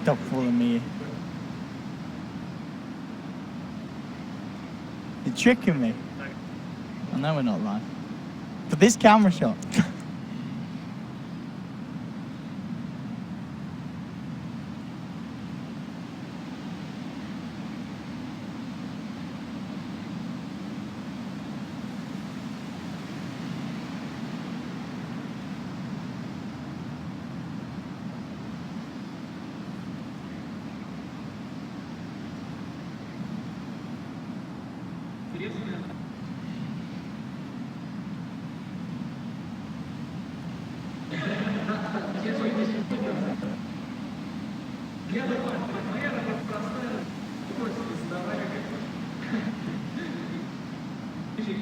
Stop fooling me. You're tricking me. I know we're not live. But this camera shot.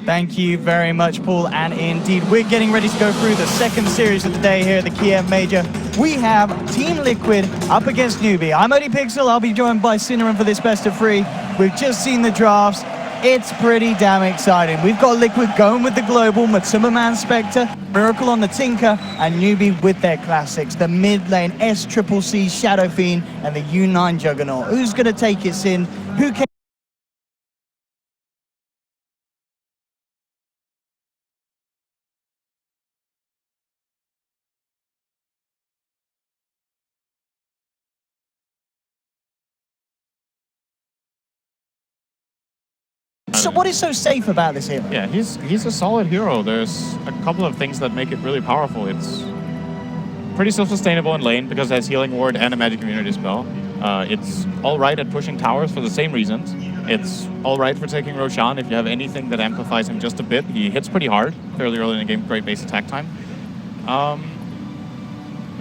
Thank you very much, Paul. And indeed, we're getting ready to go through the second series of the day here at the Kiev Major. We have Team Liquid up against Newbee. I'm ODPixel. I'll be joined by Cinnamon for this best of 3. We've just seen the drafts. It's pretty damn exciting. We've got Liquid going with the global, Matsuma Man Spectre, Miracle on the Tinker, and Newbee with their classics. The mid lane, SCCC Shadow Fiend, and the U9 Juggernaut. Who's going to take it, Sin? Who can... So what is so safe about this hero? Yeah, he's a solid hero. There's a couple of things that make it really powerful. It's pretty self-sustainable in lane because it has Healing Ward and a Magic Immunity spell. It's alright at pushing towers for the same reasons. It's alright for taking Roshan if you have anything that amplifies him just a bit. He hits pretty hard fairly early in the game, great base attack time.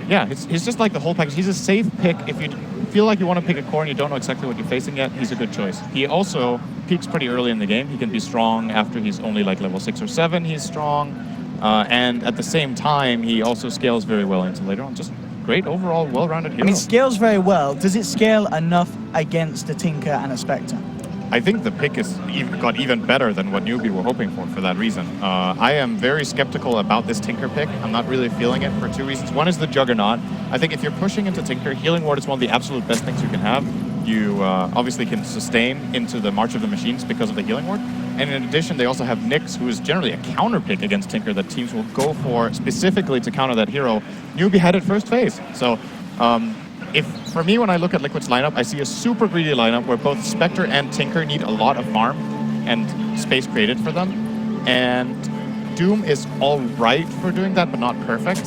Yeah, he's just like the whole package. He's a safe pick if you feel like you want to pick a core and you don't know exactly what you're facing yet. He's a good choice. He also peaks pretty early in the game. He can be strong after he's only like level 6 or 7. He's strong, and at the same time, he also scales very well into later on. Just great overall, well-rounded hero. I mean, scales very well. Does it scale enough against a Tinker and a Spectre? I think the pick got even better than what Newbee were hoping for that reason. I am very skeptical about this Tinker pick. I'm not really feeling it for 2 reasons. One is the Juggernaut. I think if you're pushing into Tinker, Healing Ward is one of the absolute best things you can have. You obviously can sustain into the March of the Machines because of the Healing Ward. And in addition, they also have Nyx, who is generally a counter pick against Tinker that teams will go for specifically to counter that hero. Newbee had it first phase. So for me, when I look at Liquid's lineup, I see a super greedy lineup where both Spectre and Tinker need a lot of farm and space created for them. And Doom is all right for doing that, but not perfect.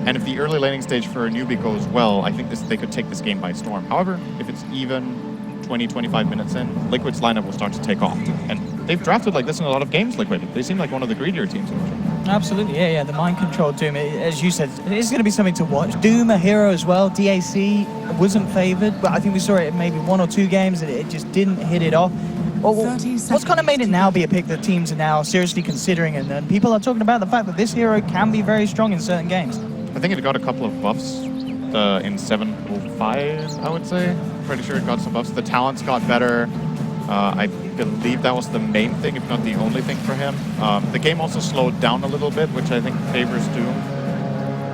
And if the early laning stage for Newbee goes well, I think they could take this game by storm. However, if it's even 20-25 minutes in, Liquid's lineup will start to take off. And they've drafted like this in a lot of games, Liquid. They seem like one of the greedier teams. Absolutely, yeah, the mind-controlled Doom, as you said, it's going to be something to watch. Doom, a hero as well. DAC wasn't favored, but I think we saw it in maybe 1 or 2 games, and it just didn't hit it off. What's kind of made it now be a pick that teams are now seriously considering, and people are talking about the fact that this hero can be very strong in certain games? I think it got a couple of buffs in 7.05, I would say. Pretty sure it got some buffs. The talents got better. I believe that was the main thing, if not the only thing for him. The game also slowed down a little bit, which I think favors Doom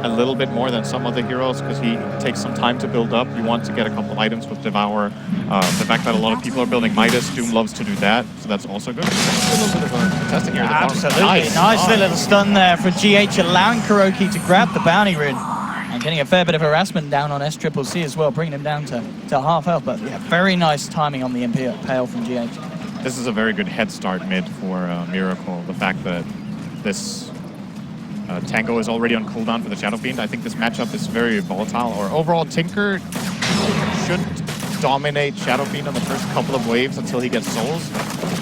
a little bit more than some other heroes because he takes some time to build up. You want to get a couple of items with Devour. The fact that a lot of people are building Midas, Doom loves to do that, so that's also good. A little bit of a contesting here. Absolutely. Nice little stun there for GH, allowing Kuroki to grab the bounty rune. And getting a fair bit of harassment down on SCCC as well, bringing him down to half health. But yeah, very nice timing on the Impale from GH. This is a very good head start mid for Miracle. The fact that this Tango is already on cooldown for the Shadow Fiend. I think this matchup is very volatile. Or overall, Tinker should dominate Shadow Fiend on the first couple of waves until he gets souls.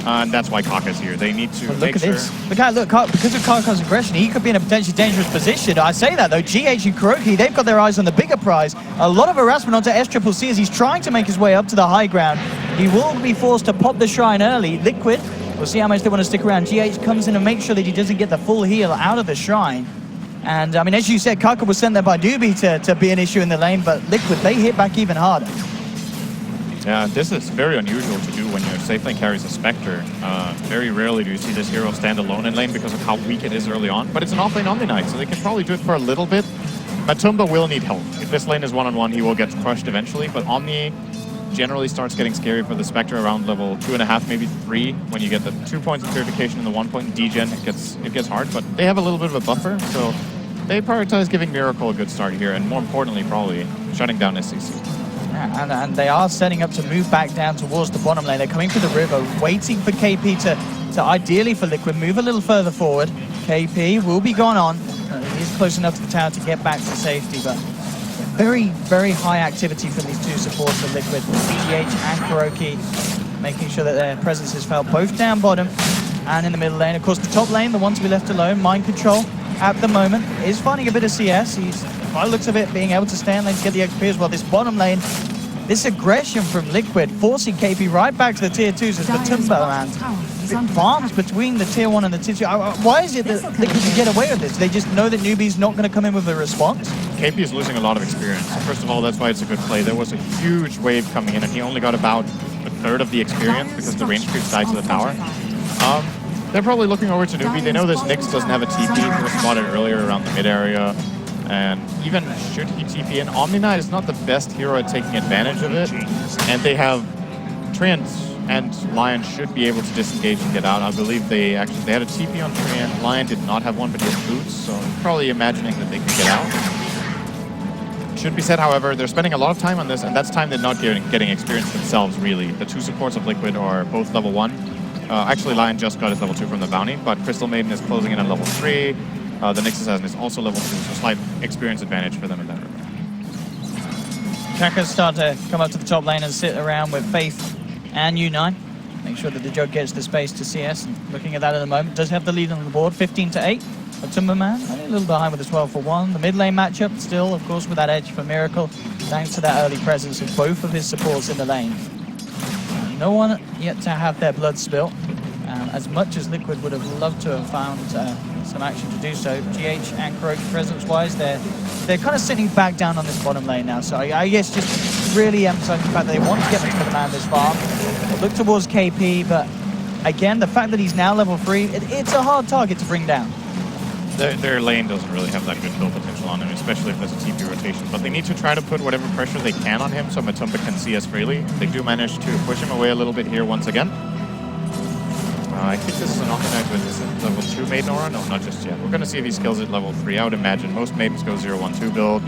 And that's why Kaka's here. They need to make sure... Look, because of Kaka's aggression, he could be in a potentially dangerous position. I say that, though. GH and Kuroki, they've got their eyes on the bigger prize. A lot of harassment onto SCCC as he's trying to make his way up to the high ground. He will be forced to pop the shrine early. Liquid, we'll see how much they want to stick around. GH comes in and makes sure that he doesn't get the full heal out of the shrine. And, I mean, as you said, Kaka was sent there by Newbee to be an issue in the lane, but Liquid, they hit back even harder. Yeah, this is very unusual to do when your safe lane carries a Spectre. Very rarely do you see this hero stand alone in lane because of how weak it is early on. But it's an off-lane Omni Knight, so they can probably do it for a little bit. Matumba will need help. If this lane is one-on-one, he will get crushed eventually, but Omni generally starts getting scary for the Spectre around level 2.5, maybe 3. When you get the 2 points of purification and the 1 point in degen, it gets hard, but they have a little bit of a buffer, so they prioritize giving Miracle a good start here, and more importantly, probably shutting down SCC. Yeah, and they are setting up to move back down towards the bottom lane. They're coming to the river, waiting for KP to ideally for Liquid move a little further forward. KP will be gone on. He's close enough to the tower to get back to safety, but very, very high activity from these two supports of Liquid, GH and KuroKy, making sure that their presence is felt both down bottom and in the middle lane. Of course, the top lane, the one to be left alone, Mind Control, at the moment, is finding a bit of CS. He's, by the looks of it, being able to stay in lane to get the XP as well. This bottom lane, this aggression from Liquid, forcing KP right back to the tier 2s as Matumba and farms between the tier 1 and the tier 2. Why is it that Liquid can get away with this? They just know that Newbee's not going to come in with a response? KP is losing a lot of experience. First of all, that's why it's a good play. There was a huge wave coming in, and he only got about a third of the experience because the range creeps died to the tower. They're probably looking over to Newbee. They know this Nyx doesn't have a TP. He was spotted earlier around the mid area. And even should he TP in, Omni Knight is not the best hero at taking advantage of it. And they have Treant and Lion should be able to disengage and get out. I believe they had a TP on Treant. Lion did not have one, but he has boots, so probably imagining that they could get out. Should be said, however, they're spending a lot of time on this, and that's time they're not getting experience themselves, really. The two supports of Liquid are both level 1. Actually, Lion just got his level 2 from the bounty, but Crystal Maiden is closing in at level 3. The Nyx Assassin is also level 2, so slight experience advantage for them in that regard. Trackers start to come up to the top lane and sit around with Faith and U9. Make sure that the Jug gets the space to CS. And looking at that at the moment, does have the lead on the board, 15-8. Matumba Man, a little behind with a 12-1. The mid lane matchup still, of course, with that edge for Miracle, thanks to that early presence of both of his supports in the lane. No one yet to have their blood spilt. As much as Liquid would have loved to have found some action to do so, GH and KuroKy presence-wise, they're kind of sitting back down on this bottom lane now. So I guess just really emphasizing the fact that they want to get Matumba Man this far. They'll look towards KP, but again, the fact that he's now level 3, it's a hard target to bring down. Their lane doesn't really have that good kill potential on him, especially if there's a TP rotation. But they need to try to put whatever pressure they can on him so Matumba can see us freely. They do manage to push him away a little bit here once again. I think this is an Omni-Knight with, is it level 2 Maiden Aura? No, not just yet. We're going to see if he skills at level 3. I would imagine most Maidens go 0-1-2 build.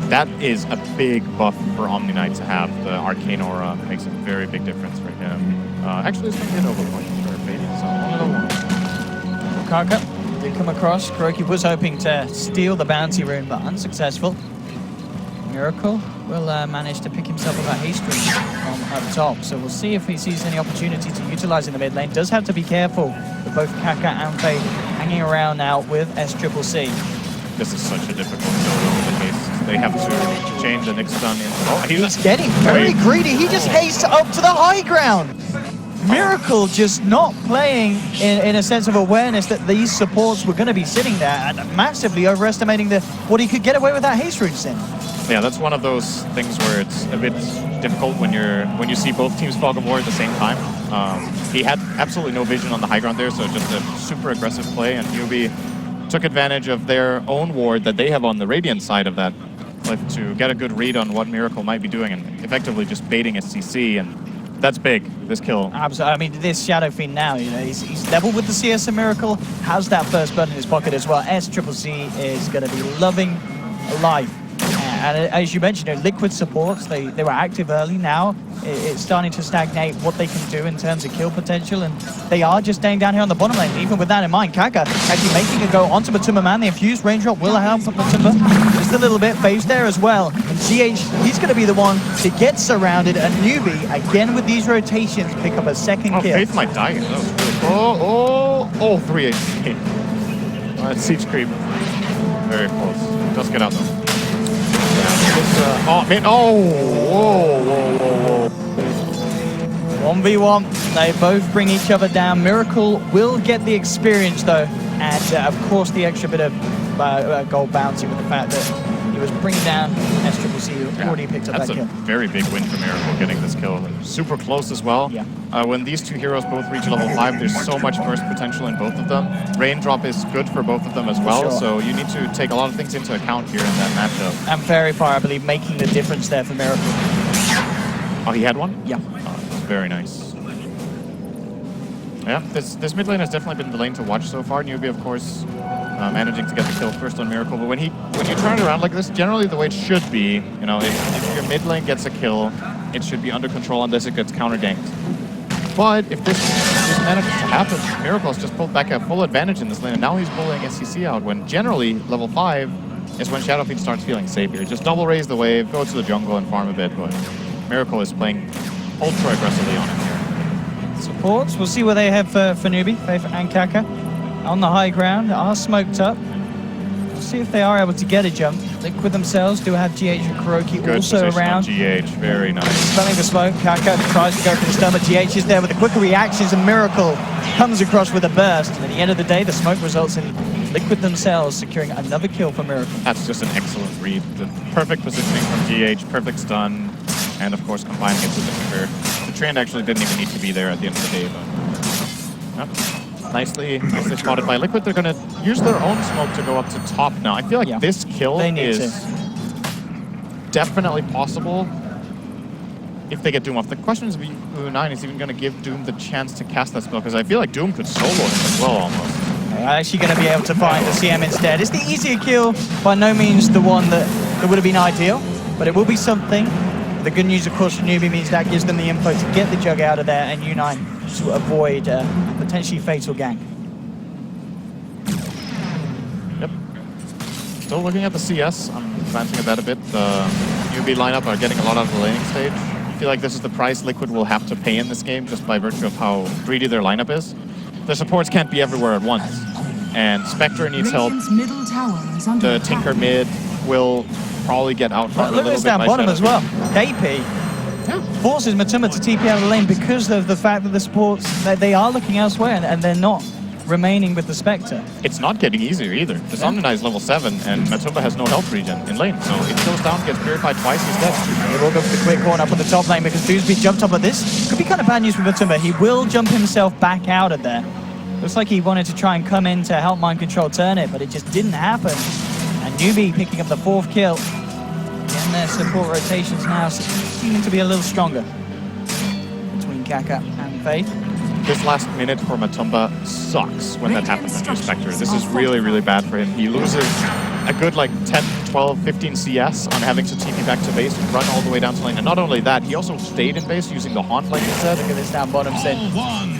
That is a big buff for Omni-Knight to have. The Arcane Aura makes a very big difference for him. Actually, it's going to hit overpoint for Fate, so 1-1. Kaka did come across. KuroKy was hoping to steal the bounty rune, but unsuccessful. Miracle will manage to pick himself up a haste rune from up top, so we'll see if he sees any opportunity to utilize in the mid lane. Does have to be careful with both Kaka and Faith hanging around now with SCCC. This is such a difficult kill over the haste. They have to change the Nyx stun in. Oh, he's getting very greedy. He just hastes up to the high ground. Miracle just not playing in a sense of awareness that these supports were going to be sitting there and massively overestimating what he could get away with that haste rune in. Yeah, that's one of those things where it's a bit difficult when you see both teams fog of war at the same time. He had absolutely no vision on the high ground there, so just a super aggressive play, and Newbee took advantage of their own ward that they have on the Radiant side of that cliff to get a good read on what Miracle might be doing and effectively just baiting a CC, and that's big, this kill. Absolutely. I mean, this Shadow Fiend now, you know, he's level with the CS and Miracle, has that first blood in his pocket as well. SCCC is going to be loving life. And as you mentioned, you know, Liquid supports, they were active early. Now it's starting to stagnate what they can do in terms of kill potential, and they are just staying down here on the bottom lane. Even with that in mind, Kaka actually making a go onto Matumba Man. The infused range drop will help Matumba just a little bit. Phase there as well. And GH, he's going to be the one to get surrounded. And Newbee, again with these rotations, pick up a second kill. Faith might die. That was really 3 HP. That's siege creep. Very close. Just get out though. Oh, man. Oh, whoa. 1v1. They both bring each other down. Miracle will get the experience, though. And, of course, the extra bit of gold bounty with the fact that he was bringing down SCCC, who already picked up that kill. That's a very big win for Miracle getting this kill. Super close as well. Yeah. When these two heroes both reach level 5, there's so much burst potential in both of them. Raindrop is good for both of them as well, sure. so you need to take a lot of things into account here in that matchup. And Fairy Fire, I believe, making the difference there for Miracle. Oh, he had one? Yeah. Very nice. Yeah, this mid lane has definitely been the lane to watch so far. Newbee, of course, managing to get the kill first on Miracle. But when you turn it around like this, generally the way it should be, you know, if your mid lane gets a kill, it should be under control unless it gets counter ganked. But if this manages to happen, Miracle's just pulled back a full advantage in this lane, and now he's pulling SCC out when generally level 5 is when Shadowfiend starts feeling safe here. Just double raise the wave, go to the jungle and farm a bit, but Miracle is playing ultra aggressively on it here. Supports, we'll see where they head for Newbee, Faith and Kaka. On the high ground, are smoked up. We'll see if they are able to get a jump. Liquid themselves do have GH and Kuroki Good also around. GH, very nice. Spelling the smoke, Kaka tries to go for the stun, but GH is there with the quicker reactions, and Miracle comes across with a burst. And at the end of the day, the smoke results in Liquid themselves securing another kill for Miracle. That's just an excellent read. The perfect positioning from GH, perfect stun, and of course combining it with the trigger. The trend actually didn't even need to be there at the end of the day, but nicely spotted by Liquid. They're going to use their own smoke to go up to top now. I feel like this kill is definitely possible if they get Doom off. The question is if U9 is even going to give Doom the chance to cast that spell, because I feel like Doom could solo it as well almost. They're actually going to be able to find the CM instead. It's the easier kill, by no means the one that would have been ideal, but it will be something. The good news, of course, for Newbee means that gives them the info to get the jug out of there and U9 to avoid potentially fatal gank. Yep. Still looking at the CS. I'm glancing at that a bit. The Newbee lineup are getting a lot out of the laning stage. I feel like this is the price Liquid will have to pay in this game just by virtue of how greedy their lineup is. The supports can't be everywhere at once. And Spectre needs help. The Tinker mid will probably get out front a little bit. Look at this down bottom as well. KP forces Matuma to TP out of the lane because of the fact that the supports, they are looking elsewhere and they're not remaining with the Spectre. It's not getting easier either. The Omni is level 7 and Matuma has no health regen in lane, so it goes down, gets purified twice, he's dead. They will go for the quick corner up on the top lane because Dewsbury jumped up at this. Could be kind of bad news for Matuma. He will jump himself back out of there. Looks like he wanted to try and come in to help Mind Control turn it, but it just didn't happen. And Newbee picking up the 4th kill. And their support rotations now seeming to be a little stronger between Kaka and Faith. This last minute for Matumba sucks when that happens under Spectre. This is really, really bad for him. He loses a good like 10, 12, 15 CS on having to TP back to base and run all the way down to lane. And not only that, he also stayed in base using the Haunt like he said. Look at this down bottom Sin.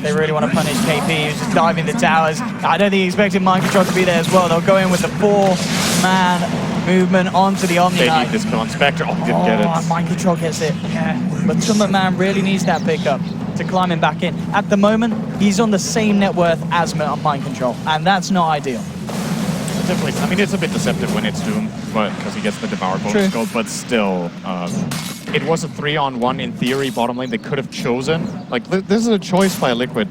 They really want to punish KP, who's just diving the towers. I don't think he expected Mind Control to be there as well. They'll go in with the 4-man movement onto the Omni Knight. They need this kill on Spectre. Oh, didn't get it. Mind Control gets it. Yeah. But Tumba Man really needs that pickup to climb him back in. At the moment, he's on the same net worth as Mind Control, and that's not ideal. Definitely. I mean, it's a bit deceptive when it's Doom, but because he gets the Devour bonus gold, but still, it was a 3-on-1 in theory bottom lane. They could have chosen. Like, this is a choice by Liquid.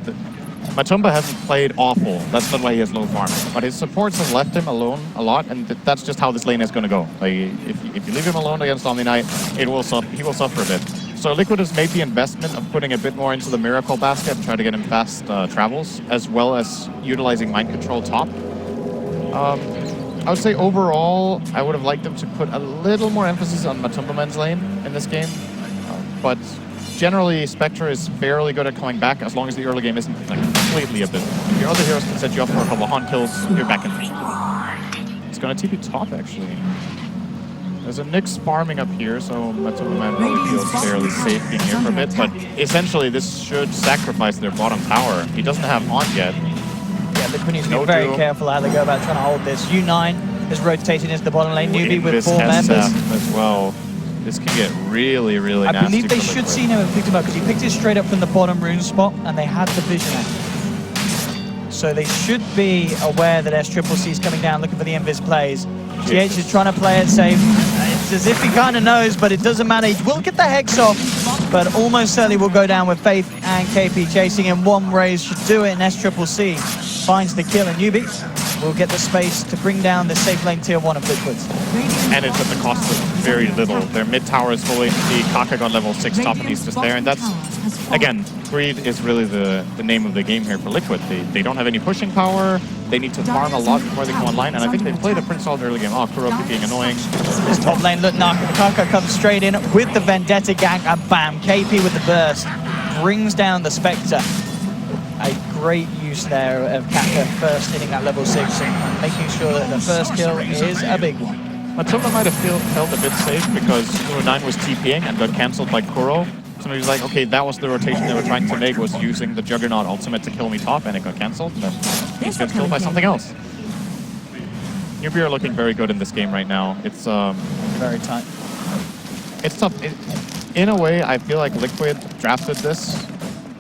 Matumba hasn't played awful. That's not why he has low farm. But his supports have left him alone a lot, and that's just how this lane is going to go. Like, if you leave him alone against Omni Knight, he will suffer a bit. So Liquid has made the investment of putting a bit more into the Miracle basket and try to get him fast travels, as well as utilizing Mind Control top. I would say overall, I would have liked them to put a little more emphasis on Matumba Man's lane in this game. But generally, Spectre is fairly good at coming back as long as the early game isn't like, completely abysmal. If your other heroes can set you up for a couple of Haunt kills, you're back in the It's going to TP top, actually. There's a Nyx farming up here, so Matumba Man probably feels fairly safe being here for a bit. But essentially, this should sacrifice their bottom tower. He doesn't have Haunt yet. Yeah, Liquid needs to be very careful how they go about trying to hold this. U9 is rotating into the bottom lane. Newbee with 4 members as well. This can get really, really nasty. I believe they should see him and pick him up because he picked it straight up from the bottom rune spot and they had the vision out. So they should be aware that SCCC is coming down looking for the invis plays. GH is trying to play it safe. It's as if he kind of knows, but it doesn't matter. He will get the Hex off, but almost certainly will go down with Faith and KP chasing him. One raise should do it, and SCCC finds the kill. And Newbee will get the space to bring down the safe lane tier 1 of Liquids. And it's at the cost of very little. Their mid tower is fully empty. Kaka got level 6 top and he's just there. And that's, again, greed is really the name of the game here for Liquid. They don't have any pushing power. They need to farm a lot before they come online. And I think they played a pretty solid early game. Oh, Kuroki being annoying. This top lane, look, Kaka comes straight in with the Vendetta gank, and bam, KP with the burst. Brings down the Spectre. A great use there of Kaka first hitting that level 6 and making sure that the first kill is a big one. Matumba might have felt a bit safe because 9 was TPing and got cancelled by Kuro. Somebody was like, okay, that was the rotation they were trying to make, was using the Juggernaut ultimate to kill me top, and it got cancelled. And then he gets killed by something else. Newbee are looking very good in this game right now. It's very tight. It's tough. In a way, I feel like Liquid drafted this,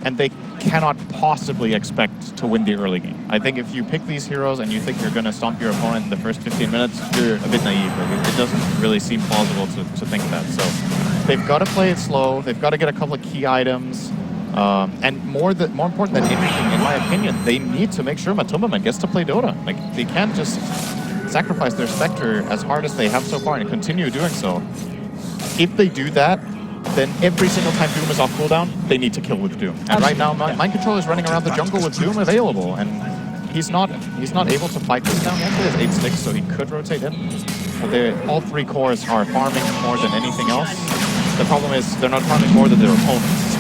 and they cannot possibly expect to win the early game. I think if you pick these heroes and you think you're going to stomp your opponent in the first 15 minutes, you're a bit naive. Like, it doesn't really seem plausible to think that. So they've got to play it slow. They've got to get a couple of key items. And more important than anything, in my opinion, they need to make sure Matumbaman gets to play Dota. Like, they can't just sacrifice their Spectre as hard as they have so far and continue doing so. If they do that, then every single time Doom is off cooldown, they need to kill with Doom. And right now, Mind Control is running around the jungle with Doom available, and he's not able to fight this down. He actually has 8 sticks, so he could rotate in. But all 3 cores are farming more than anything else. The problem is they're not farming more than their opponents.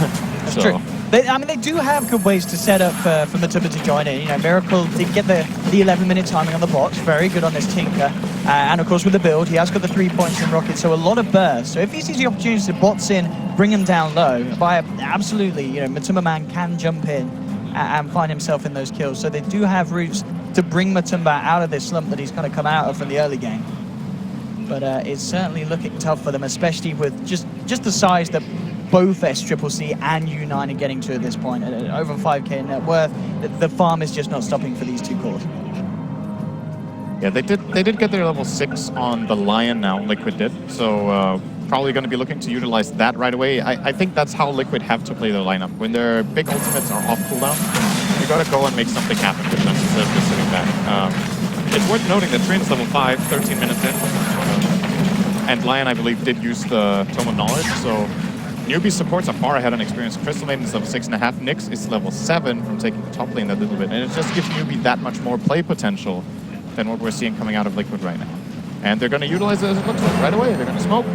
That's true. They do have good ways to set up for Matumba to join in. You know, Miracle did get the 11-minute timing on the box. Very good on this Tinker. And of course, with the build, he has got the 3 points in Rocket, so a lot of burst. So if he sees the opportunity to bots in, bring him down low, absolutely, you know, Matumbaman can jump in and find himself in those kills. So they do have routes to bring Matumba out of this slump that he's kind of come out of from the early game. But it's certainly looking tough for them, especially with just the size that both SCCC and U9 are getting to at this point. At over 5k in net worth, the farm is just not stopping for these 2 cores. Yeah, they did get their level 6 on the Lion now, Liquid did. So probably going to be looking to utilize that right away. I think that's how Liquid have to play their lineup. When their big ultimates are off cooldown, you got to go and make something happen with them instead of just sitting back. It's worth noting that Trin's level 5, 13 minutes in. And Lion, I believe, did use the Tome of Knowledge, so Newbee supports are far ahead on experience. Crystal Maiden is level 6.5. Nyx is level 7 from taking the top lane that little bit. And it just gives Newbee that much more play potential than what we're seeing coming out of Liquid right now. And they're going to utilize it as it looks like right away. They're going to smoke,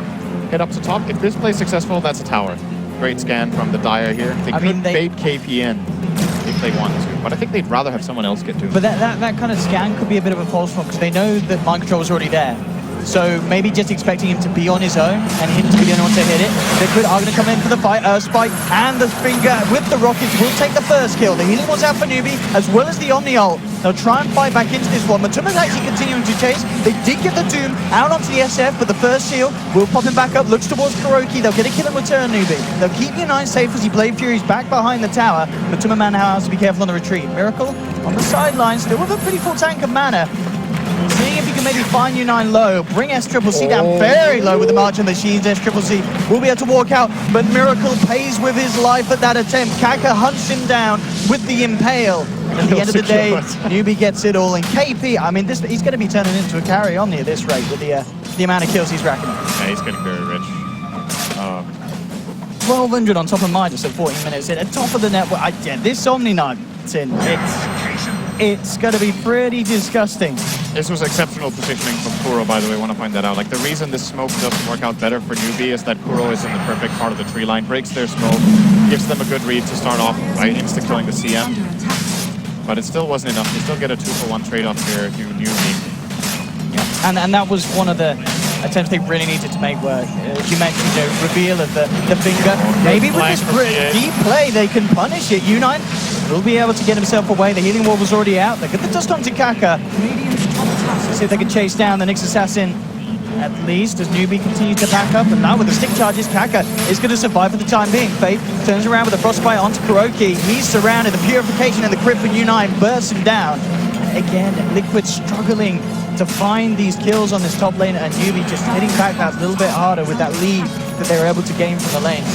head up to top. If this plays successful, that's a tower. Great scan from the Dire here. They could bait KP in if they want to, but I think they'd rather have someone else get to it. But that kind of scan could be a bit of a false one because they know that Mind Control is already there. So maybe just expecting him to be on his own and him to be the only one to hit it. Liquid are going to come in for the fight. Spike and the Finger with the Rockets will take the first kill. The healing was out for Newbee as well as the Omni ult. They'll try and fight back into this one. Matumba's actually continuing to chase. They did get the Doom out onto the SF, but the first seal will pop him back up. Looks towards Kuroki. They'll get a kill in return, Newbee. They'll keep U9 safe as he Blade Fury's back behind the tower. Matumba now has to be careful on the retreat. Miracle on the sideline, still with a pretty full tank of mana. Seeing if he can maybe find U9 low, bring SCCC down very low with the March and the Machines. SCCC will be able to walk out, but Miracle pays with his life at that attempt. Kaka hunts him down with the Impale. And at the end of the day, Newbee gets it all. And KP, I mean, he's going to be turning into a carry Omni at this rate with the amount of kills he's racking up. Yeah, he's getting very rich. 1200 on top of mine just at 14 minutes in. At top of the network, this Omni Knight, it's going to be pretty disgusting. This was exceptional positioning from Kuro, by the way. I want to point that out. Like, the reason this smoke doesn't work out better for Newbee is that Kuro is in the perfect part of the tree line, breaks their smoke, gives them a good read to start off by insta-killing the CM. But it still wasn't enough. They still get a 2-for-1 trade-off here to Newbee. Yeah, and that was one of the attempts they really needed to make work. As you mentioned, reveal of the Finger. Maybe with this deep play, they can punish it. U9 will be able to get himself away. The healing wall was already out. They get the dust onto Kaka. See if they can chase down the Nyx Assassin at least as Newbee continues to back up. And now with the stick charges, Kaka is going to survive for the time being. Faith turns around with a Frostbite onto Kuroki. He's surrounded. The Purification and the Crypt for U9 bursts him down. Again, Liquid struggling to find these kills on this top lane, and Newbee just hitting back that little bit harder with that lead that they were able to gain from the lanes.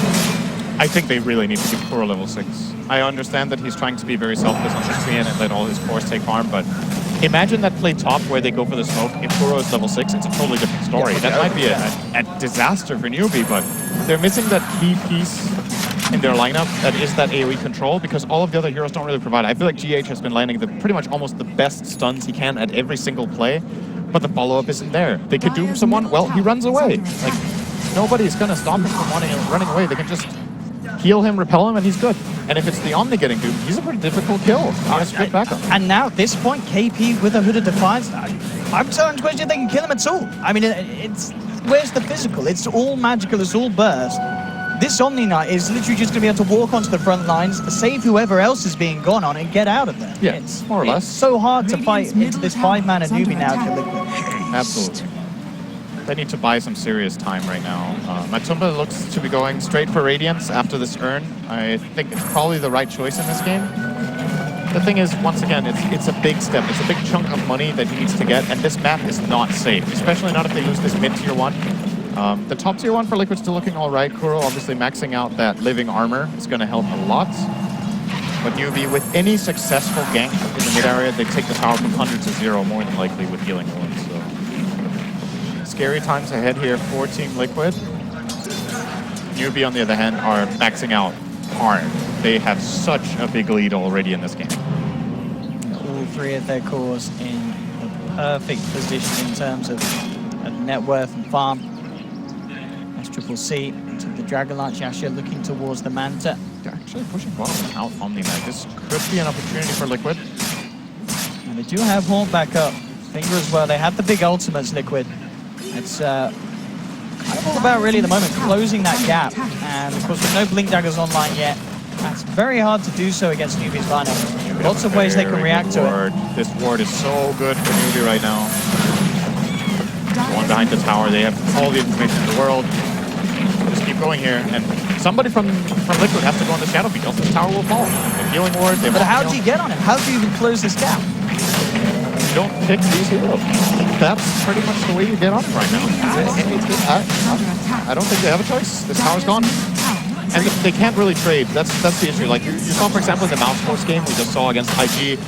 I think they really need to give Kuro level 6. I understand that he's trying to be very selfless on the screen and let all his cores take farm, but Imagine that play top where they go for the smoke. If Kuro is level 6, it's a totally different story. That might be a disaster for Newbee, but they're missing that key piece in their lineup that is that AoE control, because all of the other heroes don't really provide. I feel like GH has been landing pretty much almost the best stuns he can at every single play, but the follow-up isn't there. They could doom someone, well, he runs away. Like, nobody's going to stop him from running away. They can just heal him, repel him, and he's good. And if it's the Omni getting doomed, he's a pretty difficult kill. He has good backup. And now at this point, KP with a Hooded Defiance, I'm starting to question if they can kill him at all. I mean, it's where's the physical? It's all magical, it's all burst. This Omni Knight is literally just going to be able to walk onto the front lines, save whoever else is being gone on, and get out of there. Yeah, it's more or less. It's so hard to fight into this 5-man Newbee now to Liquid. Absolutely. They need to buy some serious time right now. Matumba looks to be going straight for Radiance after this urn. I think it's probably the right choice in this game. The thing is, once again, it's a big step. It's a big chunk of money that he needs to get, and this map is not safe, especially not if they lose this mid-tier 1. The top tier 1 for Liquid still looking all right. Kuro obviously maxing out that living armor is going to help a lot. But Newbee, with any successful gank in the mid area, they take the tower from 100 to 0 more than likely with healing wounds. So scary times ahead here for Team Liquid. Newbee, on the other hand, are maxing out hard. They have such a big lead already in this game. All three of their cores in the perfect position in terms of net worth and farm. Triple C to the Dragon Launch. Yasha looking towards the Manta. They're actually pushing bottom out Omni Knight. This could be an opportunity for Liquid. And they do have Haunt back up. Finger as well. They have the big ultimates, Liquid. It's kind of all about really at the moment closing that gap. And of course with no Blink Daggers online yet, that's very hard to do so against Newbee's lineup. Lots of ways they can react to it. This ward is so good for Newbee right now. One behind the tower. They have all the information in the world. Just keep going here, and somebody from Liquid has to go on the Shadow Beat, else this tower will fall. The healing ward, but how do you get on it? How do you even close this gap? You don't pick these heroes. That's pretty much the way you get on it right now. I don't think they have a choice. This tower's gone. And they can't really trade. That's the issue. Like you saw, for example, in the Mouse Force game we just saw against IG.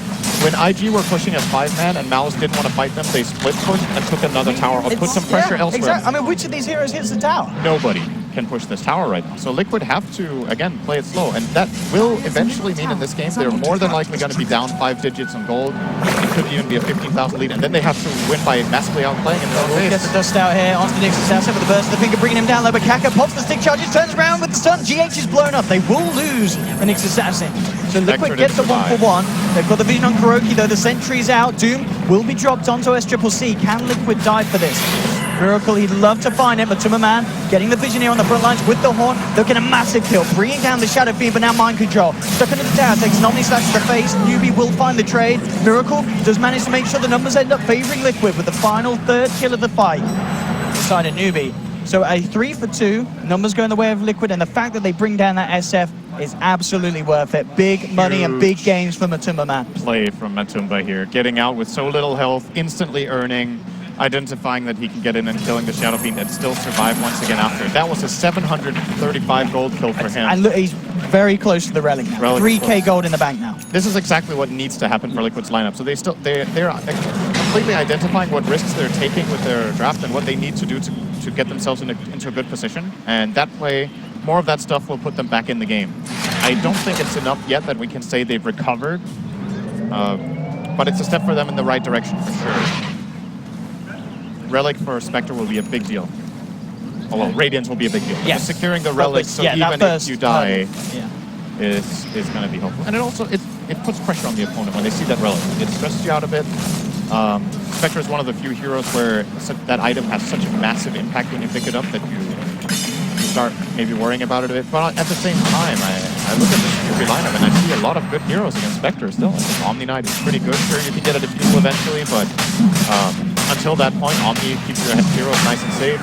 When IG were pushing as 5-man and Mouse didn't want to fight them, they split pushed and took another tower or put some pressure elsewhere. Exactly. I mean, which of these heroes hits the tower? Nobody can push this tower right now. So Liquid have to, again, play it slow. And that will eventually mean in this game they're more than likely going to be down 5 digits on gold. It could even be a 15,000 lead. And then they have to win by massively outplaying in their own Gets the dust out here onto the Nix's assassin with the burst of the finger, bringing him down low. But Kaka pops the stick charges, turns around with the stun. GH is blown up. They will lose the Nix's assassin. So Liquid gets the 1-for-1. They've got the vision on Kuroki though. The sentry's out. Doom will be dropped onto SCCC. Can Liquid die for this? Miracle, he'd love to find it, but Tummerman getting the vision here on the front lines with the Horn. They'll get a massive kill, bringing down the Shadow Fiend, but now Mind Control. Stuck under the tower, takes an Omni Slash to the face. Newbee will find the trade. Miracle does manage to make sure the numbers end up favoring Liquid with the final third kill of the fight. Inside of Newbee. So a 3-for-2, numbers going the way of Liquid, and the fact that they bring down that SF is absolutely worth it. Big money and big games for Matumba Man. Play from Matumba here, getting out with so little health, instantly earning, identifying that he can get in and killing the Shadow Fiend and still survive once again after. That was a 735 gold kill for him. And look, he's very close to the relic now. 3k gold in the bank now. This is exactly what needs to happen for Liquid's lineup. So they're completely identifying what risks they're taking with their draft and what they need to do to get themselves into a good position. And that way, more of that stuff will put them back in the game. I don't think it's enough yet that we can say they've recovered, but it's a step for them in the right direction for sure. Relic for Spectre will be a big deal. Oh, well, Radiance will be a big deal. Yes. Securing the Relic, so even if you die, is going to be helpful. And it also, it puts pressure on the opponent when they see that Relic. It stresses you out a bit. Spectre is one of the few heroes where that item has such a massive impact when you pick it up that you start maybe worrying about it a bit. But at the same time, I look at this Newbee lineup and I see a lot of good heroes against Spectre still. I think Omni Knight is pretty good. Sure, you can get a defeat eventually, but until that point, Omni keeps your heroes nice and safe.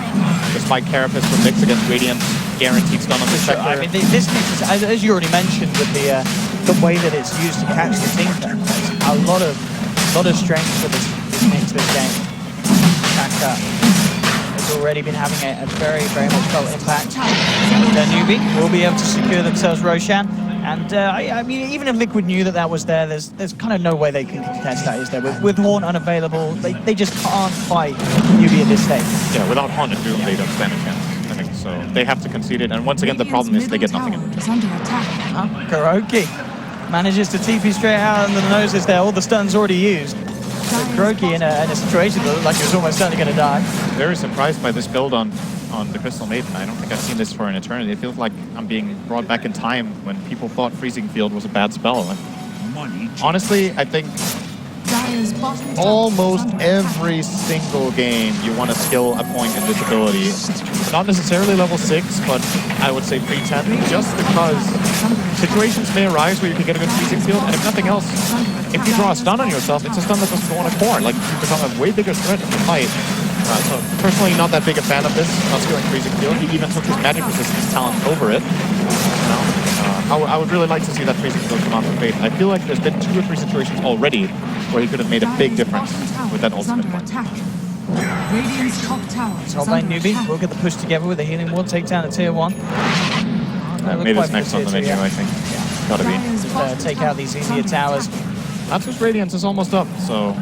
Despite Carapace from Mix against Radiant, guaranteed stun on the Spectre. I mean, this Mix is, as you already mentioned, with the way that it's used to catch the Tinker, a lot of strength for this Mix this game. Kaka has already been having a very, very much felt impact. And Newbee will be able to secure themselves Roshan. And I mean, even if Liquid knew that that was there, there's kind of no way they can contest that, is there? With Horn unavailable, they just can't fight Newbee at this stage. Yeah, without Horn and Doom, they don't stand a chance. I think so. They have to concede it, and once again, the problem is they get nothing in return. Kuroki manages to TP straight out under the noses there. All the stuns already used. So Kuroki in a situation that looked like he was almost certainly going to die. Very surprised by this build on the Crystal Maiden. I don't think I've seen this for an eternity. It feels like I'm being brought back in time when people thought Freezing Field was a bad spell. And honestly, I think almost every single game you want to skill a point in this ability. Not necessarily level 6, but I would say pre-10, just because situations may arise where you can get a good Freezing Field, and if nothing else, if you draw a stun on yourself, it's a stun that doesn't go on a core. Like, you become a way bigger threat in the fight. So personally, not that big a fan of this, not skilling Freezing Field. He even took his magic resistance talent over it. I would really like to see that Freezing Field come out for Fate. I feel like there's been 2 or 3 situations already where he could have made a big difference with that ultimate point. Top lane Newbee will get the push together with a healing ward, take down a tier 1. Maybe it's next on the menu, I think. Yeah. Gotta be. Just take out these easier towers. Natus Radiance is almost up, so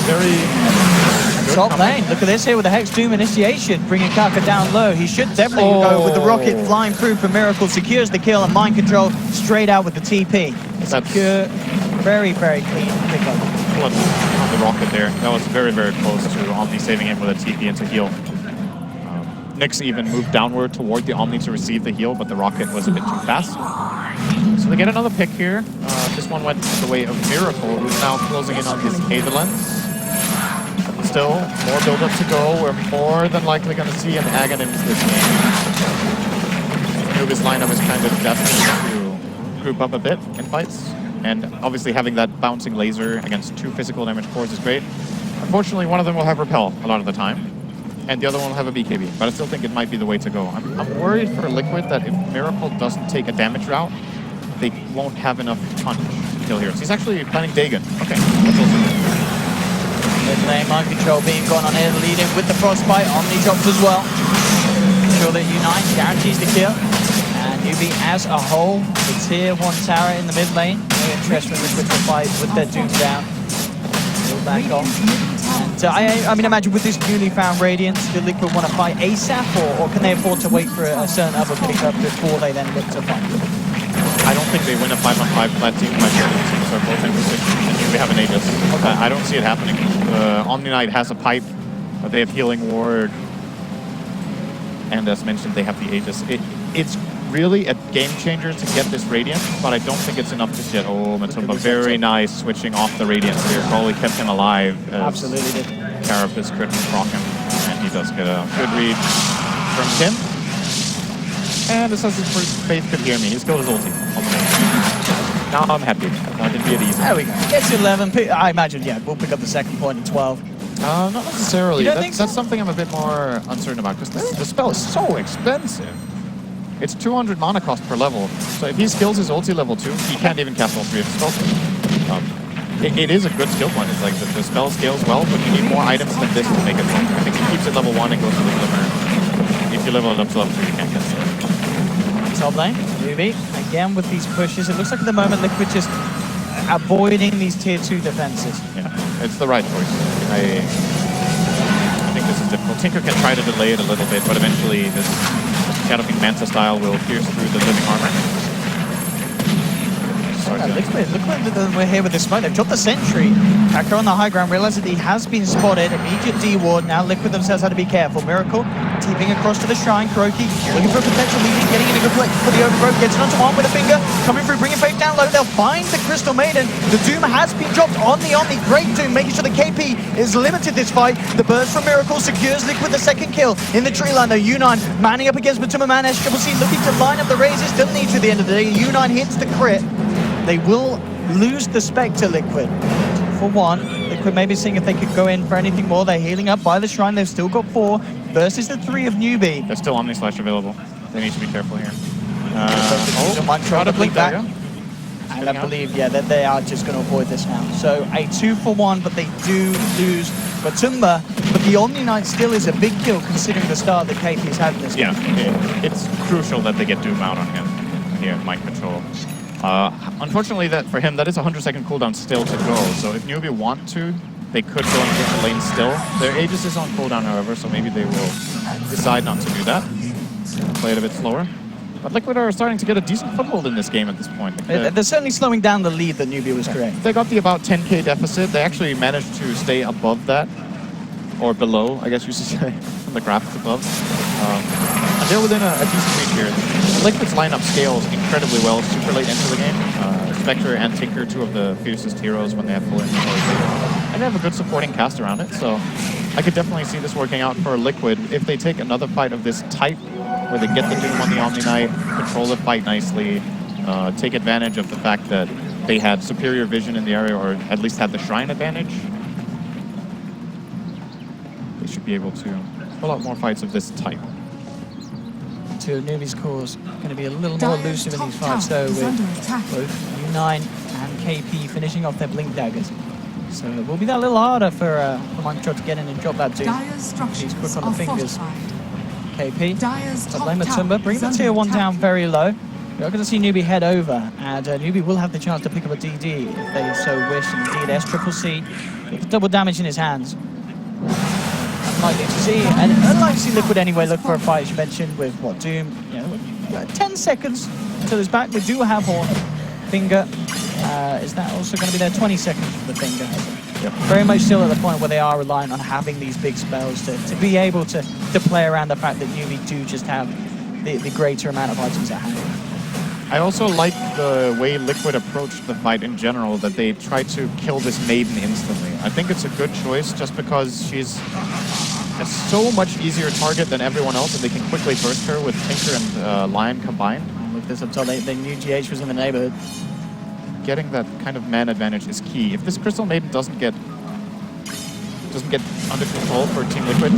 very good. Top lane, look at this here with the Hex Doom initiation, bringing Kaka down low. He should definitely go with the rocket flying through for Miracle, secures the kill, and mind control straight out with the TP. Secure, very, very clean pickup. On the rocket there. That was very, very close to Omni saving him with a TP into heal. Nyx even moved downward toward the Omni to receive the heal, but the rocket was a bit too fast. So they get another pick here. This one went the way of Miracle, who's now closing in on his Aetherlens. Still, more build-up to go. We're more than likely going to see an Aghanims this game. Newbee's lineup is kind of destined to group up a bit in fights. And obviously having that bouncing laser against 2 physical damage cores is great. Unfortunately, one of them will have Repel a lot of the time. And the other one will have a BKB. But I still think it might be the way to go. I'm worried for Liquid that if Miracle doesn't take a damage route, they won't have enough punch to kill heroes. He's actually planning Dagon. Okay, that's also good. Mid lane mind control being gone on here, lead in with the Frostbite. Omni drops as well. Ensure that Unite guarantees the kill. And Newbee as a whole, the tier 1 tower in the mid lane. No interest from Liquid to fight with their Doom down. Still back off. And I mean, imagine with this newly found Radiance, do Liquid want to fight ASAP, or can they afford to wait for a certain other pickup before they then look to fight? I don't think they win a 5-on-5 flat team. My teams are both in position, and we have an Aegis. Okay. I don't see it happening. Omni Knight has a pipe, but they have Healing Ward. And as mentioned, they have the Aegis. It's really a game changer to get this Radiant, but I don't think it's enough just yet. Oh, Matumba, very nice switching off the Radiance here. Probably kept him alive. Absolutely did. Carapace couldn't proc him, and he does get a good read from Tim. And Assassin's Faith could hear me. He's killed his ulti. Now I'm happy. Now I can be at ease. There we go. Gets 11. I imagine, yeah, we'll pick up the second point in 12. Not necessarily. You don't think so? That's something I'm a bit more uncertain about, because the spell is so expensive. It's 200 mana cost per level. So if he skills his ulti level 2, he can't even cast all 3 of his spells. It is a good skill point. It's like the spell scales well, but you need more items than this to make it work. I think he keeps it level 1 and goes to the glimmer. If you level it up to level 3, you can't cast it. Top lane, Newbee, again with these pushes. It looks like at the moment Liquid just avoiding these tier 2 defenses. Yeah, it's the right choice. I think this is difficult. Tinker can try to delay it a little bit, but eventually this Shadow King Manta style will pierce through the living armor. Liquid, we're here with the smoke. They've dropped the sentry. Kaka on the high ground realizes that he has been spotted. Immediate D-ward. Now Liquid themselves have to be careful. Miracle TPing across to the shrine. Kuroki looking for a potential lead, getting in a good place for the overgrowth. Gets it onto one with a finger. Coming through, bringing Faith down low. They'll find the Crystal Maiden. The Doom has been dropped on the Omni. Great Doom, making sure the KP is limited this fight. The burst from Miracle secures Liquid the second kill. In the tree line though, U9 manning up against Batuma Man. SCCC looking to line up the raises. Still need to at the end of the day. U9 hits the crit. They will lose the Spectre, Liquid. For one, Liquid maybe seeing if they could go in for anything more. They're healing up by the shrine. They've still got 4 versus the 3 of Newbee. There's still Omni Slash available. They need to be careful here. Try to blink back. There, And I believe, yeah, that they are just going to avoid this now. So a 2-for-1, but they do lose Batumba. But the Omni Knight still is a big kill considering the start that KP's had in this game. Yeah, it's crucial that they get Doom out on him. here in mind control. Unfortunately, that for him, that is a 100-second cooldown still to go. So if Newbee want to, they could go in different lanes still. Their Aegis is on cooldown, however, so maybe they will decide not to do that. Play it a bit slower. But Liquid are starting to get a decent foothold in this game at this point. They're certainly slowing down the lead that Newbee was creating. They got the about 10k deficit. They actually managed to stay above that, or below, I guess you should say, from the graphics above. And they're within a decent reach here. Liquid's lineup scales incredibly well super late into the game. Spectre and Tinker, two of the fiercest heroes when they have full inventory. And they have a good supporting cast around it, so I could definitely see this working out for Liquid if they take another fight of this type, where they get the Doom on the Omni Knight, control the fight nicely, take advantage of the fact that they had superior vision in the area, or at least had the Shrine advantage. They should be able to pull out more fights of this type. Two of Newbee's cores going to be a little more elusive in these fights, though, with both U9 and KP finishing off their Blink Daggers. So it will be that little harder for Mind Control to get in and drop that Doom. He's quick on the fingers. KP, but blame Matumba, bring the tier 1 down very low. We're going to see Newbee head over, and Newbee will have the chance to pick up a DD if they so wish. Indeed, SCCC with double damage in his hands. Unlikely to see, and unlikely to see Liquid anyway look for a fight, as you mentioned, with what, Doom, 10 seconds until his back. They do have Horn. Finger, is that also going to be there? 20 seconds for the Finger. Yep. Very much still at the point where they are reliant on having these big spells to be able to play around the fact that Newbee do just have the greater amount of items at hand. I also like the way Liquid approached the fight in general, that they tried to kill this Maiden instantly. I think it's a good choice just because she's a so much easier target than everyone else, and they can quickly burst her with Tinker and Lion combined. Look this up, so they knew GH was in the neighborhood. Getting that kind of man advantage is key. If this Crystal Maiden doesn't get under control for Team Liquid,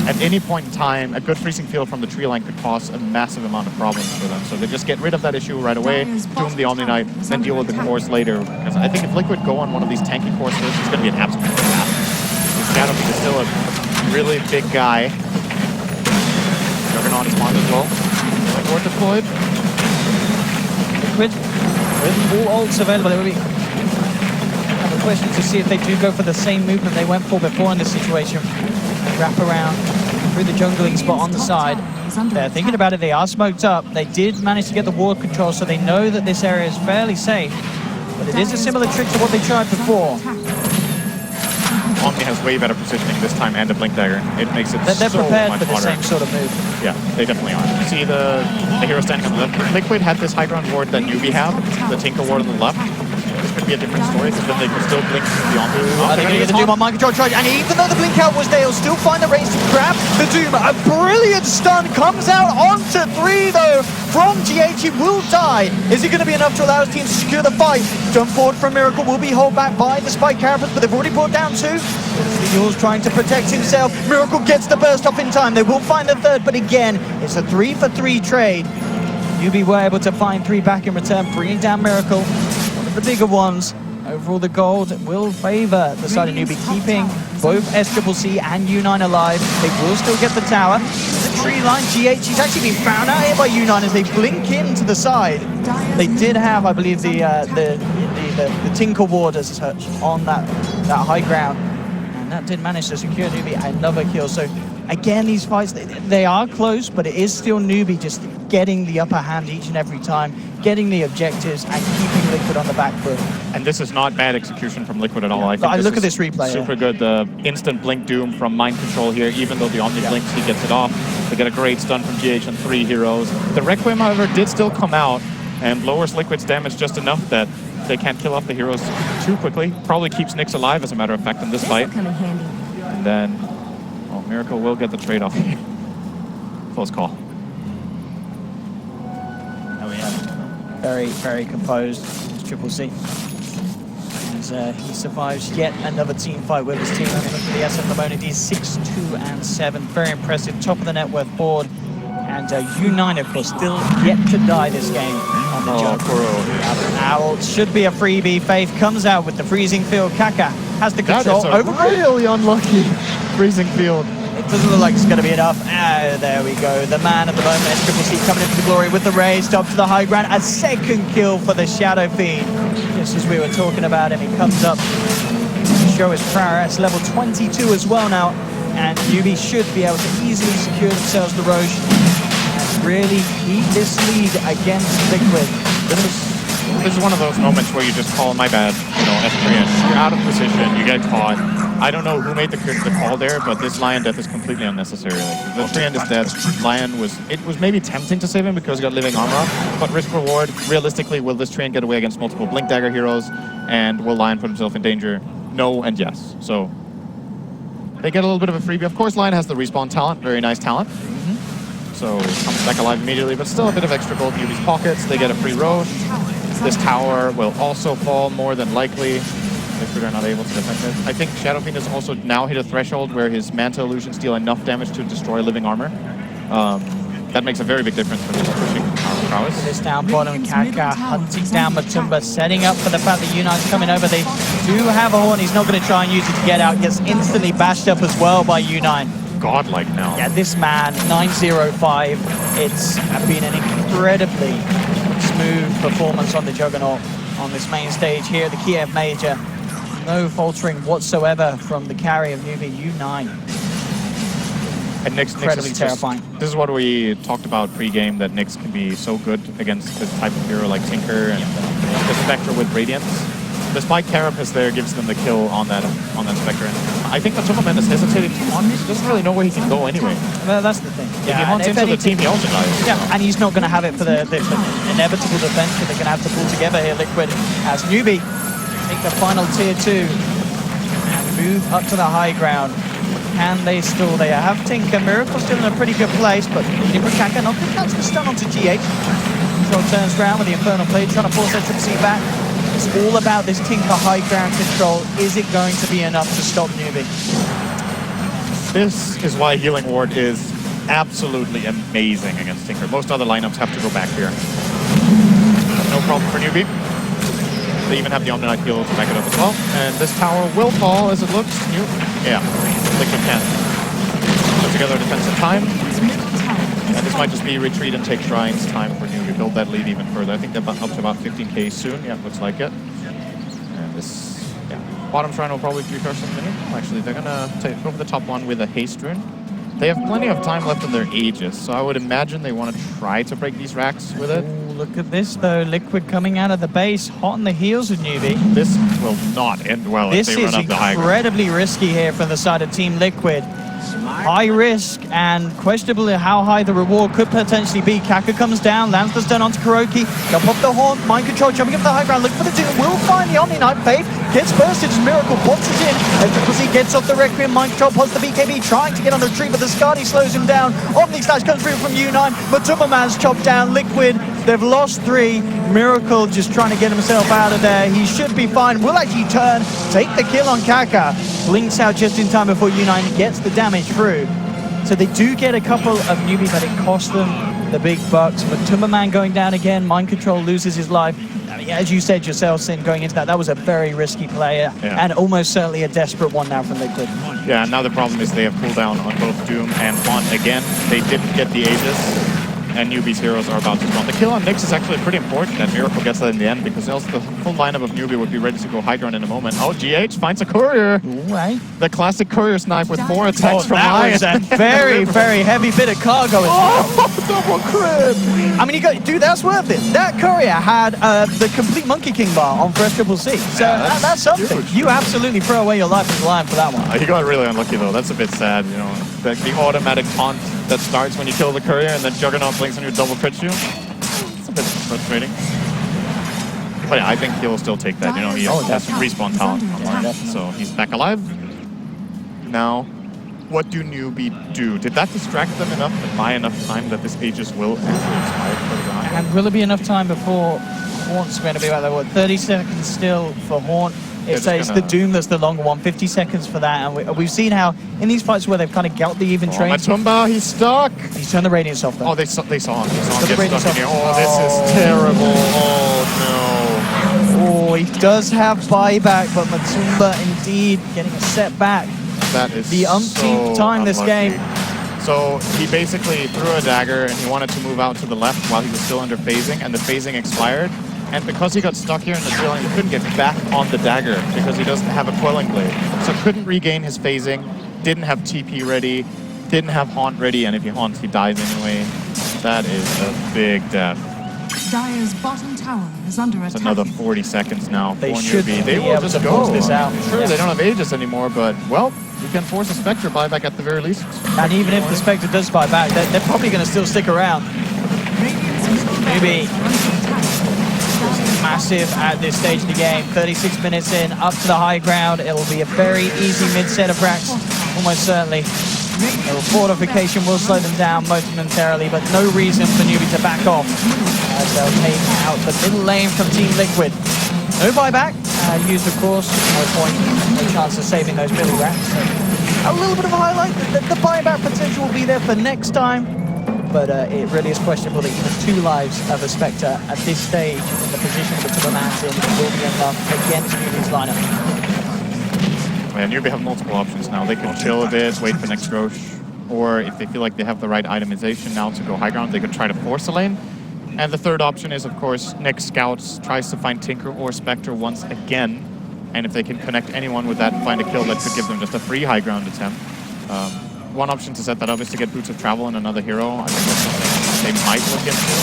at any point in time, a good freezing field from the tree line could cause a massive amount of problems for them. So they just get rid of that issue right away, doom the Omni Knight, then deal with the cores later. Because I think if Liquid go on one of these tanky cores first, it's going to be an absolute disaster. Shadowbeam is still a really big guy. Juggernaut is spawned as well. Ward deployed. Liquid with all ults available. It would be a question to see if they do go for the same movement they went for before in this situation. Wrap around through the jungling spot on the side. They're thinking about it. They are smoked up. They did manage to get the ward control, so they know that this area is fairly safe. But it is a similar trick to what they tried before. Omni has way better positioning this time and a Blink Dagger. It makes it They're so prepared much for the harder. same sort of move. Yeah, they definitely are. You see the hero standing on the left. Liquid had this high ground ward that Newbee have, the Tinker ward on the left. This could be a different story, because then they could still blink the Omni. They're going to get the Doom on Mind Control charge, and even though the blink out was there, he'll still find the range to grab the Doom. A brilliant stun comes out onto 3 though from GH. He will die. Is it going to be enough to allow his team to secure the fight? Jump forward from Miracle will be held back by the Spike Carapace, but they've already brought down 2. Eagles trying to protect himself. Miracle gets the burst off in time. They will find the third, but again, it's a 3-for-3 trade. Newbee were able to find 3 back in return, bringing down Miracle. One of the bigger ones. Overall, the gold will favor the side of Newbee, keeping both SCCC and U9 alive. They will still get the tower. The tree line, GH, he's actually been found out here by U9 as they blink in to the side. They did have, I believe, the Tinker ward as such on that high ground. And that did manage to secure Newbee another kill. So again, these fights, they are close, but it is still Newbee just getting the upper hand each and every time, getting the objectives and keeping Liquid on the back foot. And this is not bad execution from Liquid at all. I think look at this replay. Super good. The instant blink Doom from Mind Control here, even though the Omni blinks, he gets it off. They get a great stun from GH and 3 heroes. The Requiem, however, did still come out and lowers Liquid's damage just enough that they can't kill off the heroes too quickly. Probably keeps Nyx alive, as a matter of fact, in this fight. And then, Miracle will get the trade-off. Close call. Oh, yeah. Very, very composed. Triple C. As he survives yet another team fight with his team. And look at the SF Lemonade, 6-2-7. Very impressive. Top of the net worth board. And U9, of course, still yet to die this game on the jump. Owl should be a freebie. Faith comes out with the freezing field. Kaka has the control over. Really unlucky freezing field. Doesn't look like it's going to be enough. Ah, there we go. The man at the moment, SCCC coming into the glory with the raise, up to the high ground. A second kill for the Shadow Fiend. Just as we were talking about him, he comes up to show his prowess. Level 22 as well now. And Newbee should be able to easily secure themselves the Roche and really keep this lead against Liquid. This is one of those moments where you just call, my bad, you know, F3, you're out of position, you get caught. I don't know who made the call there, but this Lion death is completely unnecessary. Like, the 3 end is dead. Lion was maybe tempting to save him because he got living armor, but risk reward, realistically, will this train get away against multiple Blink Dagger heroes, and will Lion put himself in danger? No and yes. So they get a little bit of a freebie. Of course, Lion has the respawn talent, very nice talent. So comes back alive immediately, but still a bit of extra gold in Newbee's pockets. They get a free Roche. This tower will also fall more than likely if they're not able to defend it. I think Shadow Fiend has also now hit a threshold where his Manta Illusions deal enough damage to destroy living armor. That makes a very big difference when he's pushing power prowess. This down bottom, Kaka hunting down Matumba, setting up for the fact that Uni's coming over. They do have a horn. He's not going to try and use it to get out. Gets instantly bashed up as well by Uni. Godlike now. Yeah, this man, 905. It's been an incredibly smooth performance on the Juggernaut on this main stage here at the Kiev Major. No faltering whatsoever from the carry of Newbee, U9. And Nyx Incredibly is terrifying. This is what we talked about pre-game, that Nyx can be so good against this type of hero like Tinker and the Spectre with Radiance. Despite Carapace there gives them the kill on that Spectre. And I think Matumba is hesitating to haunt. He doesn't really know where he can go anyway. Well, that's the thing. If he haunts into the team, he also dies. Yeah, and he's not going to have it for the inevitable defense that they're going to have to pull together here, Liquid, as Newbee take the final tier 2 and move up to the high ground. Can they stall? They have Tinker. Miracle still in a pretty good place, but Kaka not going to catch the stun onto GH. Control turns around with the Infernal Blade, trying to force SCCC back. It's all about this Tinker high ground control. Is it going to be enough to stop Newbee? This is why Healing Ward is absolutely amazing against Tinker. Most other lineups have to go back here. No problem for Newbee. They even have the Omni-Knight heal to back it up as well. And this tower will fall as it looks. Yeah, Liquid can put together a defensive time. And this might just be retreat and take shrines time for Newbee. Build that lead even further. I think they're up to about 15k soon. Yeah, looks like it. And this, yeah, bottom shrine will probably refresh in a minute. Actually, they're gonna take over the top one with a haste rune. They have plenty of time left in their Aegis, so I would imagine they want to try to break these racks with it. Ooh, look at this though, Liquid coming out of the base, hot on the heels of Newbee. This will not end well if they run up the high ground. This is incredibly risky here from the side of Team Liquid. High risk and questionable how high the reward could potentially be. Kaka comes down, lands the stun onto Kuroki. Jump off the horn, mind control, jumping up the high ground, look for the dude, will find the Omni-Knight. Faith gets bursted as Miracle pops it in. SCCC gets off the Requiem, mind control, pops the BKB, trying to get on the retreat, but the Skadi slows him down. Omni Slash comes through from U9. Matumba Man's chopped down. Liquid, they've lost 3. Miracle just trying to get himself out of there. He should be fine. Will actually turn, take the kill on Kaka. Blinks out just in time before U9 gets the damage through. So they do get a couple of Newbee, but it costs them the big bucks. Matumba Man going down again. Mind control loses his life. I mean, as you said yourself, Sin, going into that was a very risky player and almost certainly a desperate one now from Liquid. Yeah, now the problem is they have cooldown on both Doom and Haunt again. They didn't get the Aegis, and Newbee's heroes are about to spawn. The kill on Nyx is actually pretty important that Miracle gets that in the end, because else the full lineup of Newbee would be ready to go high ground in a moment. Oh, GH finds a courier. Right. The classic courier snipe with 4 attacks from that Lion. was a very, very heavy bit of cargo. Oh, double crit! I mean, dude, that's worth it. That courier had the complete Monkey King bar on first CCC. So yeah, that's something. huge. You absolutely throw away your life as Lion for that one. He got really unlucky though. That's a bit sad, you know. The automatic taunt that starts when you kill the courier and then Juggernaut blinks on your double crit you. It's a bit frustrating. But yeah, I think he'll still take that. You know, he has respawn talent online, so he's back alive. Now, what do Newbee do? Did that distract them enough and buy enough time that this Aegis will actually expire further behind? And will it be enough time before Haunt's going to be about there? What, 30 seconds still for Haunt? It's the Doom that's the longer one, 50 seconds for that. And we've seen how in these fights where they've kind of gout the even trains. Matumba, he's stuck. He's turned the Radiance off though. Oh, they saw him. They saw him the get Radiance stuck in off. here. Oh, this is terrible. Oh, Oh, he does have buyback, but Matumba indeed getting a setback. That is the umpteenth so time this unlucky. game. So he basically threw a dagger and he wanted to move out to the left while he was still under phasing, and the phasing expired. And because he got stuck here in the tree line, he couldn't get back on the dagger because he doesn't have a quelling blade. So couldn't regain his phasing, didn't have TP ready, didn't have haunt ready, and if he haunts, he dies anyway. That is a big death. Dire's bottom tower is under attack. It's another 40 seconds now They for should Newbee. be They will able just to go. force this out. Sure, Yeah. they don't have Aegis anymore, but, well, you can force a Spectre buyback at the very least. And even if the Spectre does buy back, they're probably going to still stick around. Newbee, massive at this stage of the game. 36 minutes in, up to the high ground. It will be a very easy mid-set of racks, almost certainly. The fortification will slow them down momentarily, but no reason for Newbee to back off as they'll take out the middle lane from Team Liquid. No buyback used, of course. No point, no chance of saving those middle racks. So a little bit of a highlight. The buyback potential will be there for next time, but it really is questionable that even 2 lives of a Spectre at this stage in the position that Timberman's in will be enough against Newbee's lineup. Yeah, Newbee have multiple options now. They could chill a bit, wait for next Roche, or if they feel like they have the right itemization now to go high ground, they could try to force a lane. And the third option is, of course, next Scouts tries to find Tinker or Spectre once again, and if they can connect anyone with that and find a kill, that could give them just a free high ground attempt. One option to set that up is to get Boots of Travel and another hero. I think that's something they might look into.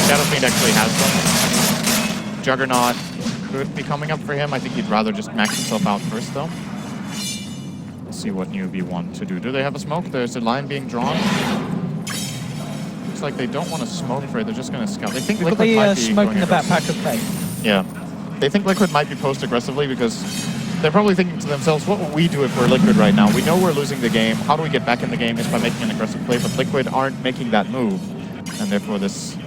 Shadowfiend actually has them. Juggernaut could be coming up for him. I think he'd rather just max himself out first, though. Let's see what Newbee want to do. Do they have a smoke? There's a line being drawn. Looks like they don't want to smoke for it. They're just going to scout. They think Liquid might be smoking the going backpack of fate. Yeah. They think Liquid might be post aggressively because they're probably thinking to themselves, what would we do if we're Liquid right now? We know we're losing the game. How do we get back in the game? Is by making an aggressive play, but Liquid aren't making that move. And therefore this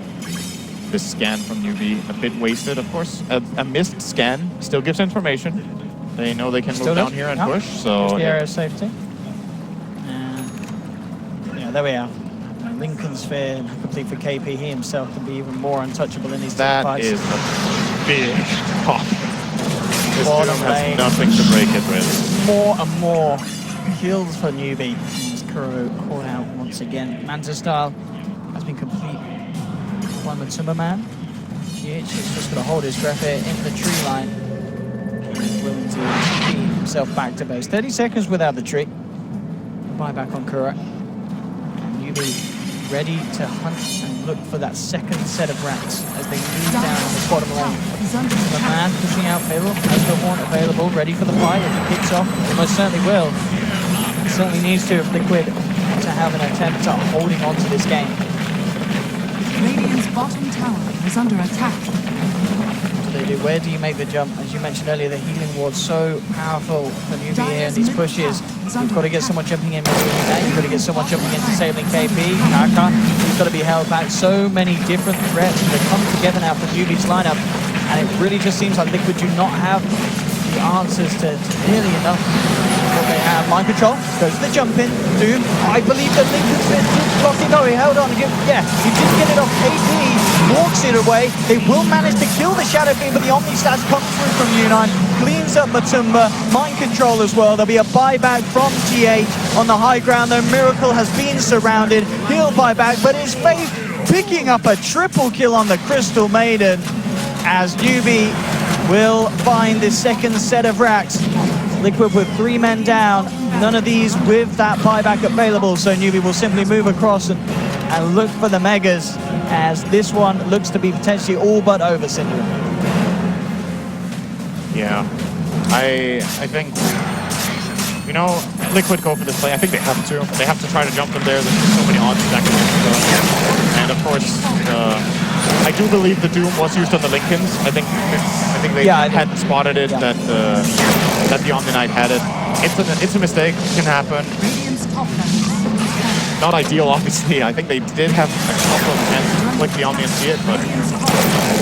scan from Newbee, a bit wasted, of course. A missed scan still gives information. They know they can move down here and push, so... Just the area of safety. Yeah, there we are. Lincoln Sphere, complete for KP. He himself can be even more untouchable in these that fights. is a big pop. This Bottom Doom lane. has nothing to break it with. More and more kills for Newbee. As Kuro caught out once again. Manta style has been complete. One with Timberman. GH is just going to hold his breath here in the tree line. He's willing to keep himself back to base. 30 seconds without the tree. Buyback on Kuro. Newbee ready to hunt and look for that second set of racks as they move down the bottom lane. The man pushing out Payroll has the horn available, ready for the fight. If it kicks off, it most certainly will. It certainly needs to if Liquid to have an attempt at holding on to this game. Radiant's bottom tower is under attack. What do they do? Where do you make the jump? As you mentioned earlier, the healing ward's so powerful for Newbee here in these pushes. You've got to get someone jumping in between that. You've got to get someone jumping in disabling KP. Kaka, he's got to be held back. So many different threats that come together now for Newbee's lineup. And it really just seems like Liquid do not have the answers to nearly enough what they have. Mind control, goes to the jump in. Doom, I believe that Lincoln's been blocking. No, he held on. Yeah, he didn't get it off. KP walks it away. They will manage to kill the Shadow Fiend, but the Omni stats come through from U9. Cleans up Matumba. Mind control as well. There'll be a buyback from GH on the high ground, though. Miracle has been surrounded. He'll buy back, but his Faith picking up a triple kill on the Crystal Maiden as Newbee will find the second set of racks. Liquid with 3 men down, none of these with that buyback available, so Newbee will simply move across and look for the Megas as this one looks to be potentially all but over, Syndrome. Yeah, I think, you know, Liquid go for this play. I think they have to. They have to try to jump them there. There's just so many odds that can happen. And of course, I do believe the Doom was used on the Lincolns. I think they hadn't spotted it that the Omni Knight had it. It's a mistake. It can happen. Not ideal, obviously. I think they did have a couple of chances to click the Omni and see it, but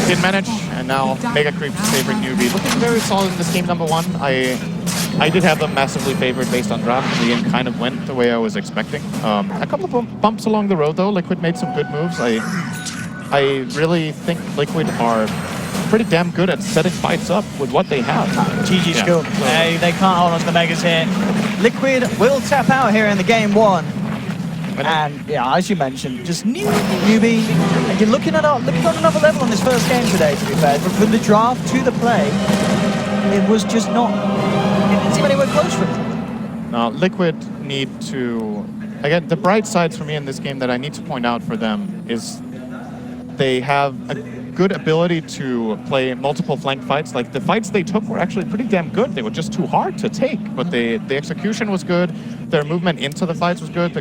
didn't manage. And now Mega Creep's favoring Newbee. Looking very solid in this game, number one. I did have them massively favored based on draft. The game kind of went the way I was expecting. A couple of bumps along the road, though. Liquid made some good moves. I really think Liquid are pretty damn good at setting fights up with what they have. GG Yeah, school. so- They can't hold on to the Megas here. Liquid will tap out here in the game one. And yeah, as you mentioned, just Newbee. And you're looking at another level on this first game today, to be fair. But from the draft to the play, it was just not. It didn't seem anywhere close for them. Now, Liquid need to. Again, the bright sides for me in this game that I need to point out for them is they have a good ability to play multiple flank fights. Like the fights they took were actually pretty damn good. They were just too hard to take, but the execution was good. Their movement into the fights was good.